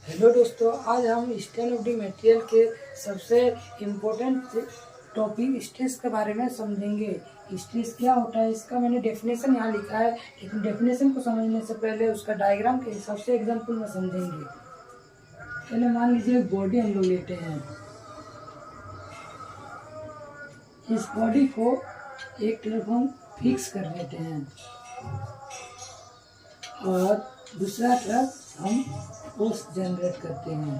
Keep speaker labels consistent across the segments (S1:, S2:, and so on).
S1: Hello दोस्तों, आज हम स्ट्रेन ऑफ द मटेरियल के सबसे इम्पोर्टेंट टॉपिक स्ट्रेस के बारे में समझेंगे। स्ट्रेस क्या होता है इसका मैंने डेफिनेशन यहाँ लिखा है, लेकिन डेफिनेशन को समझने से पहले उसका डायग्राम के हिसाब से एग्जाम्पल में समझेंगे। पहले मान लीजिए बॉडी हम लोग लेते हैं। इस बॉडी को एक तरफ हम फिक्स कर लेते हैं और दूसरा तरफ हम फोर्स जनरेट करते हैं।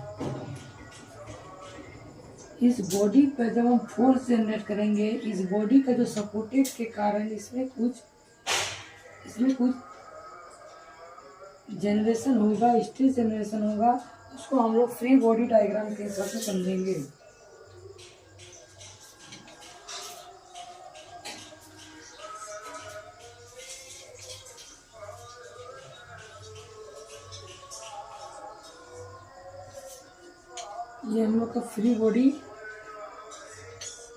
S1: इस बॉडी पर जब हम फोर्स जनरेट करेंगे, इस बॉडी का जो सपोर्टेड के कारण इसमें कुछ जनरेशन होगा, स्ट्रेस जनरेशन होगा। उसको हम लोग फ्री बॉडी डायग्राम के हिसाब से समझेंगे। ये हम लोग का फ्री बॉडी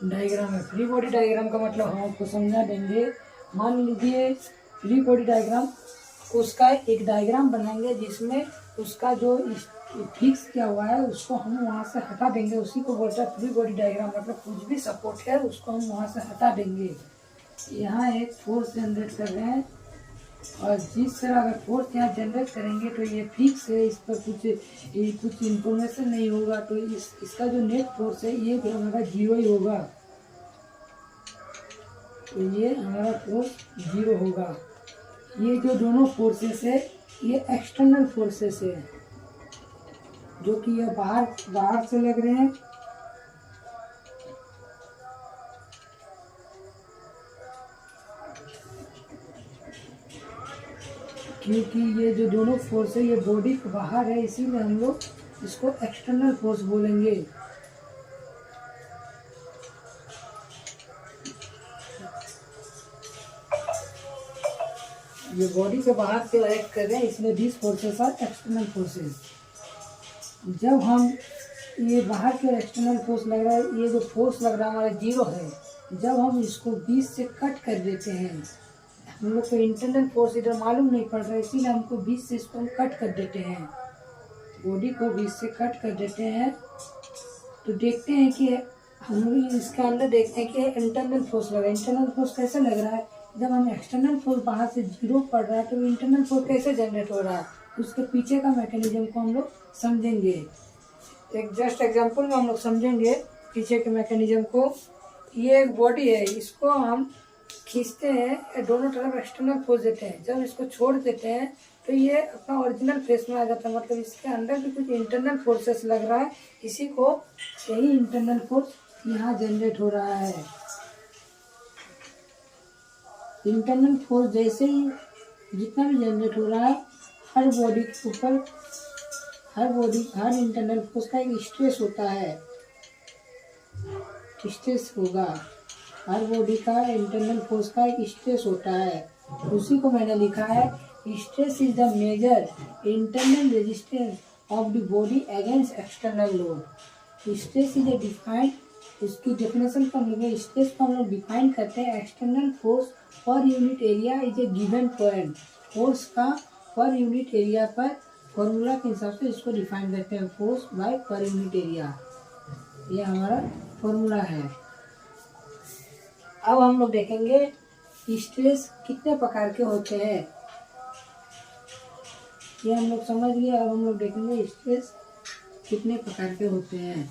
S1: डायग्राम है। फ्री बॉडी डायग्राम का मतलब हम आपको समझा देंगे। मान लीजिए फ्री बॉडी डायग्राम, उसका एक डायग्राम बनाएंगे जिसमें उसका जो फिक्स किया हुआ है उसको हम वहाँ से हटा देंगे। उसी को बोलते हैं फ्री बॉडी डायग्राम, मतलब कुछ भी सपोर्ट है उसको हम वहाँ से हटा देंगे। यहाँ एक फोर्स जनरेट कर रहे हैं और जिस तरह अगर फोर्स यहाँ जनरेट करेंगे तो ये फिक्स है, इस पर कुछ इंफॉर्मेशन नहीं होगा, तो इसका जो नेट फोर्स है ये भी हमारा जीरो ही होगा। तो ये हमारा फोर्स जीरो होगा। ये जो दोनों फोर्सेस है ये एक्सटर्नल फोर्सेस है, जो कि ये बाहर से लग रहे हैं। क्योंकि ये जो दोनों फोर्स है ये बॉडी के बाहर है, इसीलिए हम लोग इसको एक्सटर्नल फोर्स बोलेंगे। ये बॉडी के बाहर से एक्ट कर रहे हैं, इसलिए this forces are external forces. जब हम ये बाहर के एक्सटर्नल फोर्स लग रहा है, ये जो फोर्स लग रहा है हमारा जीरो है, जब हम इसको 20 से कट कर देते हैं, हम लोग को इंटरनल फोर्स इधर मालूम नहीं पड़ रहा है, इसीलिए हमको 20 से इसको हम कट कर देते हैं। बॉडी को 20 से कट कर देते हैं तो देखते हैं कि हम लोग इसके अंदर देखते हैं कि इंटरनल फोर्स लग रहा है। इंटरनल फोर्स कैसे लग रहा है? जब हम एक्सटर्नल फोर्स बाहर से जीरो पड़ रहा है तो इंटरनल फोर्स कैसे जनरेट हो रहा है, उसके पीछे का मैकेनिज्म को हम लोग समझेंगे। एक जस्ट एग्जांपल में हम लोग समझेंगे पीछे के मैकेनिज्म को। ये एक बॉडी है, इसको हम खींचते हैं, दोनों तरफ एक्सटर्नल फोर्स देते हैं। जब इसको छोड़ देते हैं तो ये अपना ओरिजिनल फेस में आ जाता है, मतलब इसके अंदर भी कुछ इंटरनल फोर्सेस लग रहा है, इसी को यही इंटरनल फोर्स यहाँ जनरेट हो रहा है। इंटरनल फोर्स जैसे ही जितना भी जनरेट हो रहा है, हर बॉडी के ऊपर हर इंटरनल फोर्स का एक स्ट्रेस होता है, स्ट्रेस होगा। हर बॉडी का इंटरनल फोर्स का एक स्ट्रेस होता है, उसी को मैंने लिखा है stress is the major internal resistance of the body against external load. Stress is a defined, इसकी डेफिनेशन को हम लोग स्ट्रेस को हम लोग डिफाइन करते हैं external force per unit area is a given point. Force का पर यूनिट एरिया पर फॉर्मूला के हिसाब से इसको डिफाइन करते हैं, force by per unit area. ये हमारा फॉर्मूला है। अब हम लोग देखेंगे स्ट्रेस कितने प्रकार के होते हैं, ये हम लोग समझ गए। अब हम लोग देखेंगे स्ट्रेस कितने प्रकार के होते हैं।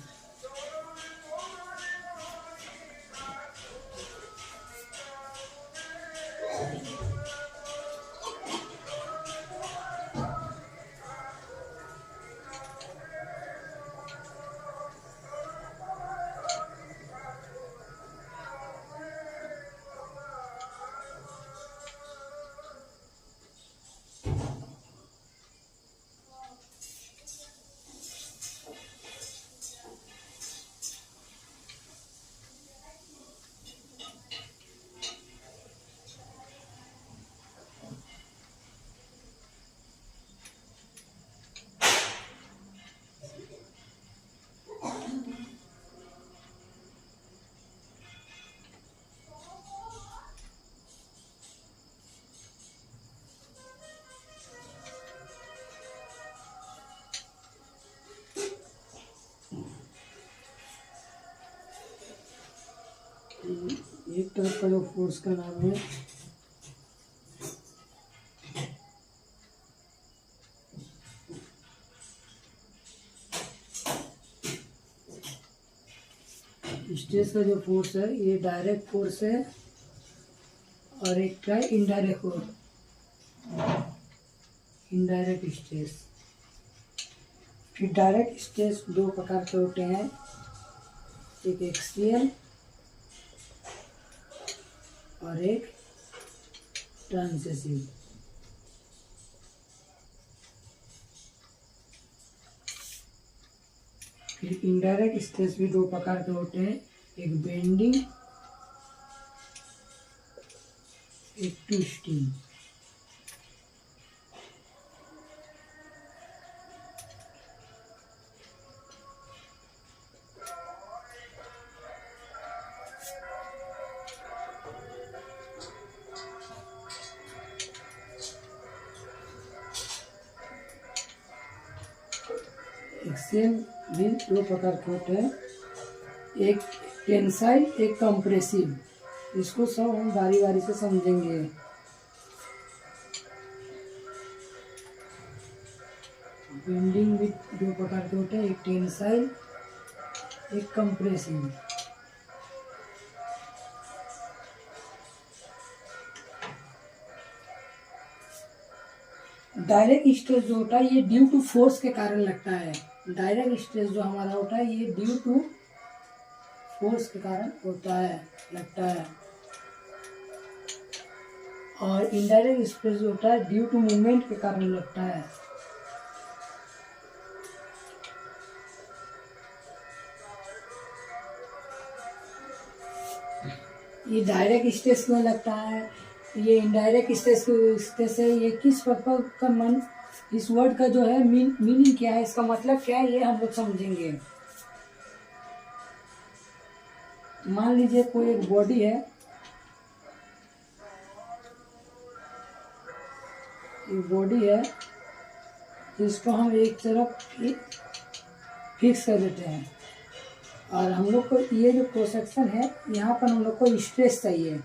S1: तरफ का जो फोर्स का नाम है स्ट्रेस का जो फोर्स है ये डायरेक्ट फोर्स है और एक का इनडायरेक्ट फोर्स, इनडायरेक्ट स्ट्रेस। फिर डायरेक्ट स्ट्रेस दो प्रकार के होते हैं, एक एक्सियल और एक ट्रांसेसिव। फिर इनडायरेक्ट स्ट्रेस भी दो प्रकार के होते हैं, एक बेंडिंग, एक ट्विस्टिंग। एक्सियल भी दो प्रकार के होते हैं, एक टेंसाइल एक कंप्रेसिव। इसको सब हम बारी बारी से समझेंगे। बेंडिंग भी दो प्रकार के होते हैं, एक टेंसाइल एक कंप्रेसिव। डायरेक्ट स्ट्रेस जो होता है ये ड्यू टू फोर्स के कारण लगता है। डायरेक्ट स्ट्रेस जो हमारा होता है ये ड्यू टू फोर्स के कारण होता है, लगता है। और इनडायरेक्ट स्ट्रेस जो होता है ड्यू टू मूवमेंट के कारण लगता है। ये डायरेक्ट स्ट्रेस क्यों लगता है, ये इनडायरेक्ट स्ट्रेस है, ये किस पर्पज का मन, इस वर्ड का जो है मीनिंग क्या है, इसका मतलब क्या है, ये हम लोग समझेंगे। मान लीजिए कोई एक बॉडी है, एक बॉडी है जिसको हम एक तरफ फिक्स कर देते हैं और हम लोग को ये जो क्रॉस सेक्शन है यहाँ पर हम लोग को स्ट्रेस चाहिए।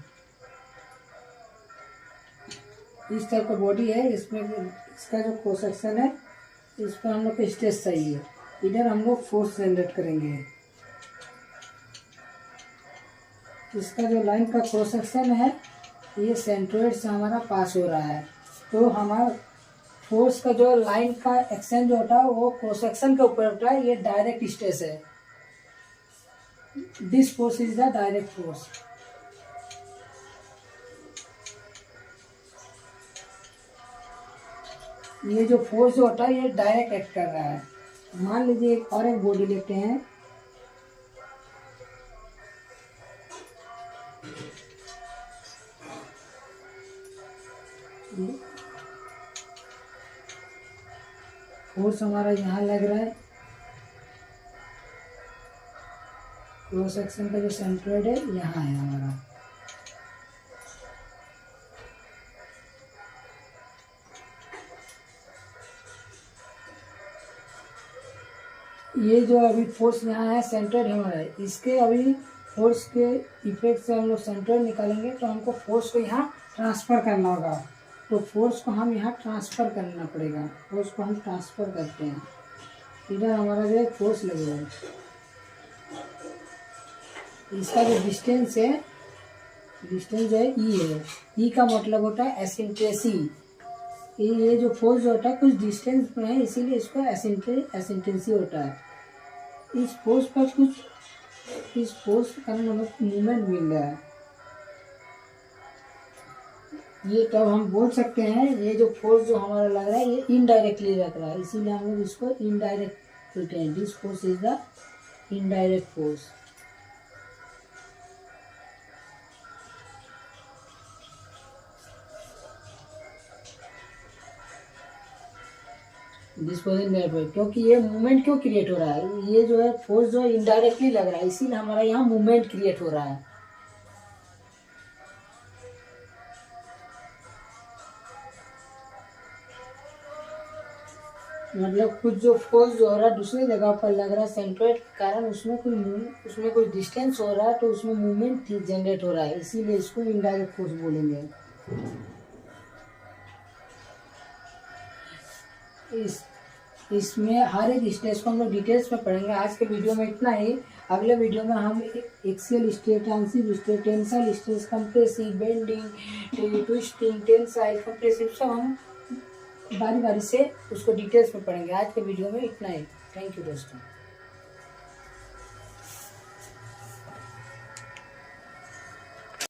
S1: इस टाइप का बॉडी है, इसमें इसका जो क्रॉस सेक्शन है इस पर हम लोग को स्ट्रेस चाहिए। इधर हम लोग फोर्स जनरेट करेंगे। इसका जो लाइन का क्रॉस सेक्शन है ये सेंट्रोइड से हमारा पास हो रहा है, तो हमारा फोर्स का जो लाइन का एक्शन जो होता है वो क्रॉस सेक्शन के ऊपर होता है, ये डायरेक्ट स्ट्रेस है। This force is the direct force. ये जो फोर्स जो होता है ये डायरेक्ट एक्ट कर रहा है। मान लीजिए एक और एक बॉडी लेते हैं, फोर्स हमारा यहाँ लग रहा है, क्रॉस सेक्शन का जो सेंट्रोइड है यहाँ है हमारा। ये जो अभी फोर्स यहाँ है सेंट्रोइड हमारा है, इसके अभी फोर्स के इफेक्ट से हम लोग सेंट्रोइड निकालेंगे तो हमको फोर्स को यहाँ ट्रांसफ़र करना होगा। तो फोर्स को हम यहाँ ट्रांसफ़र करना पड़ेगा, फोर्स को हम ट्रांसफ़र करते हैं। इधर हमारा जो है फोर्स लगेगा, इसका जो डिस्टेंस है, डिस्टेंस है ई है। ई का मतलब होता है एसेंट्रेसी। ये जो फोर्स होता है कुछ डिस्टेंस में है इसीलिए इसको एसेंट्रेसी होता है। इस फोर्स पर कुछ, इस फोर्स के कारण हमें मूवमेंट मिल रहा है। ये तब हम बोल सकते हैं ये जो फोर्स जो हमारा लग रहा है ये इनडायरेक्टली लग रहा है, इसीलिए हम लोग इसको इनडायरेक्ट बोलते हैं। This force is the indirect force. क्योंकि ये मूवमेंट क्यों क्रिएट हो रहा है, ये जो है फोर्स जो है इनडायरेक्टली लग रहा है इसीलिए हमारा यहाँ मूवमेंट क्रिएट हो रहा है। मतलब कुछ जो फोर्स जो हो रहा है दूसरी जगह पर लग रहा है सेंट्रोइड के कारण, उसमें कोई डिस्टेंस हो रहा है, तो उसमें मूवमेंट जनरेट हो रहा है, इसीलिए इसको इनडायरेक्ट फोर्स बोलेंगे। इस इसमें हर एक स्टेज को हम लोग डिटेल्स में पढ़ेंगे। आज के वीडियो में इतना ही। अगले वीडियो में हम axial stress, transverse stress, tensile stress, compressive, bending, twisting, tensile, compressive, सब हम बारी बारी से उसको डिटेल्स में पढ़ेंगे। आज के वीडियो में इतना ही। थैंक यू दोस्तों।